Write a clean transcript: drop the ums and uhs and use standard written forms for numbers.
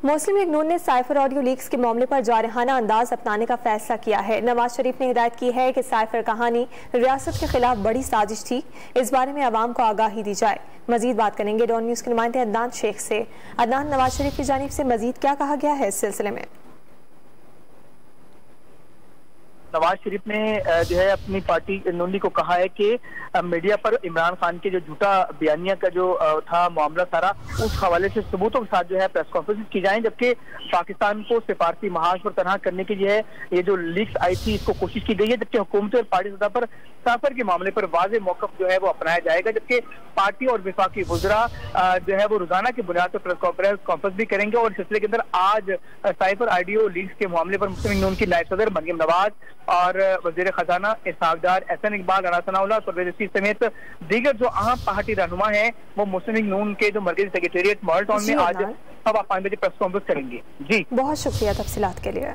मुस्लिम league नून ने cipher audio leaks के मामले पर जारहाना अंदाज अपनाने का फैसला किया है। नवाज शरीफ ने हिदायत की है कि साइफर कहानी रियासत के खिलाफ बड़ी साजिश थी, इस बारे में आवाम को आगाही दी जाए। मजीद बात करेंगे डॉन न्यूज़ के नुमाइंदे अदनान शेख से। अदनान, नवाज शरीफ की जानिब से मजीद क्या कहा गया है इस सिलसिले में? नवाज शरीफ ने जो है अपनी पार्टी नूनी को कहा है कि मीडिया पर इमरान खान के जो झूठा बयानिया का जो था मामला सारा, उस हवाले से सबूतों के साथ जो है प्रेस कॉन्फ्रेंस की जाए, जबकि पाकिस्तान को सिफारती महाज पर तनहा करने की जो है ये जो लीक्स आई थी इसको कोशिश की गई है, जबकि हुकूमत और पार्टी सतह पर साफर के मामले पर वाज़ेह मौक़िफ़ जो है वो अपनाया जाएगा। जबकि पार्टी और विफाकी वज़रा जो है वो रोजाना की बुनियाद पर प्रेस कॉन्फ्रेंस भी करेंगे और इस सिलसिले के अंदर आज साइफर ऑडियो लीक्स के मामले पर मुस्लिम लीग नून की नायब सदर मरियम नवाज और वज़ीर खजाना इसहाक डार, एहसन इकबाल, राना सनाउल्लाह, परवेज रशीद समेत दीगर जो अहम पार्टी रहनुमा है वो मुस्लिम लीग नून के जो मरकजी सेक्रेटेरिएट मॉडल टाउन में आज 5:15 बजे प्रेस कॉन्फ्रेंस करेंगे। जी, बहुत शुक्रिया तफसीलात के लिए।